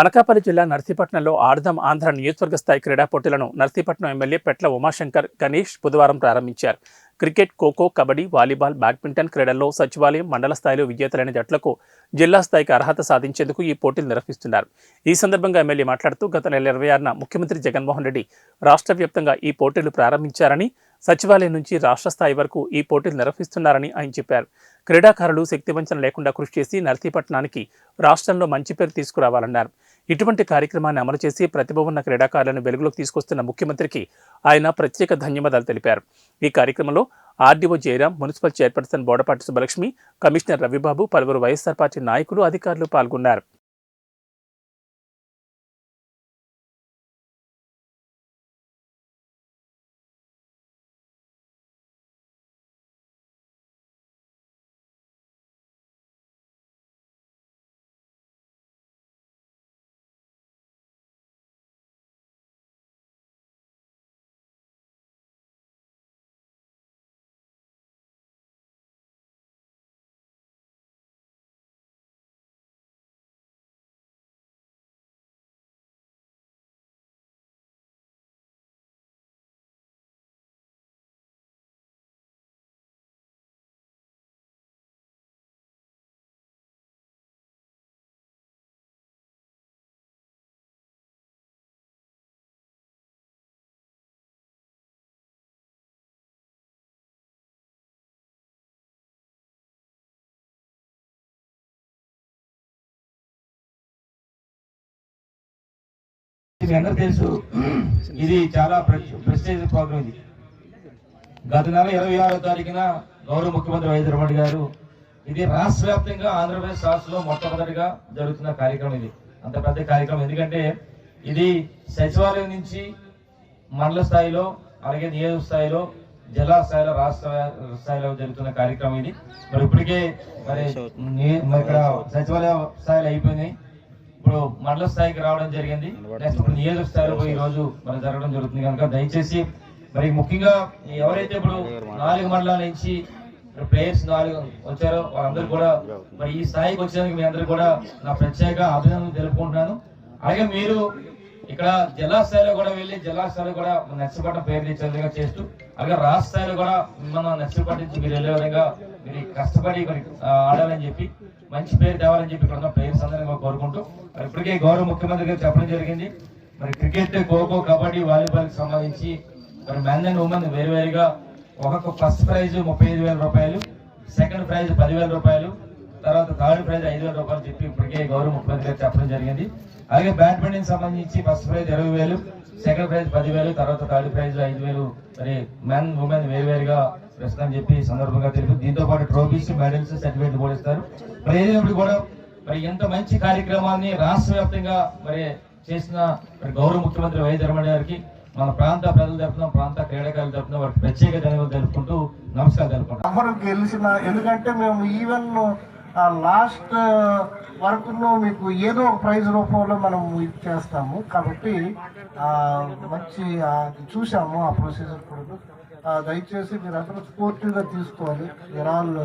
అనకాపల్లి జిల్లా నర్సీపట్నంలో ఆడదాం ఆంధ్ర నియోజకవర్గ స్థాయి క్రీడా పోటీలను నర్సీపట్నం ఎమ్మెల్యే పెట్ల ఉమాశంకర్ గణేష్ బుధవారం ప్రారంభించారు. Cricket, kho kho, kabaddi, volleyball, badminton క్రీడల్లో సచివాలయం, మండల స్థాయిలో విజేతలైన జట్లకు జిల్లా స్థాయికి అర్హత సాధించేందుకు ఈ పోటీలు నిర్వహిస్తున్నారు. ఈ సందర్భంగా ఎమ్మెల్యే మాట్లాడుతూ గత నెల 26న ముఖ్యమంత్రి జగన్మోహన్ రెడ్డి రాష్ట్ర వ్యాప్తంగా ఈ పోటీలు ప్రారంభించారని, సచివాలయం నుంచి రాష్ట్ర స్థాయి వరకు ఈ పోటీలు నిర్వహిస్తున్నారని ఆయన చెప్పారు. క్రీడాకారులు శక్తివంచన లేకుండా కృషి చేసి నర్సీపట్నానికి రాష్ట్రంలో మంచి పేరు తీసుకురావాలన్నారు. ఇటువంటి కార్యక్రమాన్ని అమలు చేసి ప్రతిభ ఉన్న క్రీడాకారులను వెలుగులోకి తీసుకొస్తున్న ముఖ్యమంత్రికి ఆయన ప్రత్యేక ధన్యవాదాలు తెలిపారు. ఈ కార్యక్రమంలో RDO Jayaram, municipal chairperson Bodapati Subbalakshmi, commissioner Ravibabu, పలువురు వైఎస్ఆర్ పార్టీ నాయకులు, అధికారులు పాల్గొన్నారు. మీ అందరూ తెలుసు, ఇది చాలా ప్రెస్టేజ్ ప్రోగ్రామ్. ఇది గత నెల 26వ తారీఖున గౌరవ ముఖ్యమంత్రి వైఎస్ రెడ్డి గారు ఇది రాష్ట్ర వ్యాప్తంగా ఆంధ్రప్రదేశ్ రాష్ట్రంలో మొట్టమొదటిగా జరుగుతున్న కార్యక్రమం. ఇది అంత పెద్ద కార్యక్రమం, ఎందుకంటే ఇది సచివాలయం నుంచి మండల స్థాయిలో, అలాగే నియోజక స్థాయిలో, జిల్లా స్థాయిలో, రాష్ట్ర స్థాయిలో జరుగుతున్న కార్యక్రమం. ఇది మరి ఇప్పటికే మరి ఇక్కడ సచివాలయ స్థాయిలో అయిపోయింది, ఇప్పుడు మండల స్థాయికి రావడం జరిగింది. నెక్స్ట్ ఇప్పుడు నియోజక స్థాయిలో ఈ రోజు మరి జరగడం జరుగుతుంది. కనుక దయచేసి మరి ముఖ్యంగా ఎవరైతే ఇప్పుడు 4 మండలాల నుంచి ప్లేయర్స్ 4 వచ్చారో వాళ్ళందరూ కూడా మరి ఈ స్థాయికి వచ్చేందుకు మీ అందరూ కూడా నా ప్రత్యేక అభినందనలు తెలుపుకుంటున్నాను. అలాగే మీరు ఇక్కడ జిల్లా స్థాయిలో కూడా వెళ్ళి జిల్లా స్థాయిలో కూడా నర్సీపట్నం పేరు తెచ్చే విధంగా చేస్తూ, అలాగే రాష్ట్ర స్థాయిలో కూడా మిమ్మల్ని నర్సీపట్నం నుంచి మీరు వెళ్ళే విధంగా మీరు కష్టపడి ఆడాలని చెప్పి, మంచి పేరు తేవాలని చెప్పి ఇక్కడ ఉన్న ప్లేయర్స్ అందరినీ కోరుకుంటూ, మరి ఇప్పటికే గౌరవ ముఖ్యమంత్రి గారు చెప్పడం జరిగింది. మరి క్రికెట్, ఖోఖో, కబడ్డీ, వాలీబాల్ కి సంబంధించి మరి మెన్ అండ్ ఉమెన్ వేరువేరుగా ఒక్కొక్క ఫస్ట్ ప్రైజ్ 35,000 రూపాయలు, సెకండ్ ప్రైజ్ 10,000 రూపాయలు, తర్వాత థర్డ్ ప్రైజ్ 5,000 రూపాయలు చెప్పి ఇప్పటికే గౌరవ ముఖ్యమంత్రి గారు చెప్పడం జరిగింది. అలాగే బ్యాడ్మింటన్ సంబంధించి ఫస్ట్ ప్రైజ్ 20,000, సెకండ్ ప్రైజ్ 10,000, తర్వాత థర్డ్ ప్రైజ్ 5,000 మరి మెన్ ఉమెన్ వేరువేరుగా ప్రస్తుతం చెప్పి సందర్భంగా తెలిపి, దీంతో పాటు ట్రోఫీస్, మెడల్స్, సర్టిఫికేట్ కూడా ఇస్తారు. మరి ఏదైనప్పుడు కూడా మరి ఎంత మంచి కార్యక్రమాన్ని రాష్ట్ర వ్యాప్తంగా మరి చేసిన మరి గౌరవ ముఖ్యమంత్రి వైఎస్ రెడ్డి గారికి మన ప్రాంత ప్రజలు తరఫున, ప్రాంత క్రీడాకారుల తరఫున వారికి ప్రత్యేక ధన్యవాదాలు తెలుపుకుంటూ నమస్కారం తెలుపుకుంటాం. ఎవరు గెలిచిన, ఎందుకంటే మేము ఈవెన్ లాస్ట్ వరకును మీకు ఏదో ఒక ప్రైజ్ రూపంలో మనం ఇచ్చేస్తాము. కాబట్టి మంచి చూసాము ఆ ప్రొసీజర్ కూడా. దయచేసి మీరు అందరూ స్పోర్టివ్గా తీసుకోవాలి.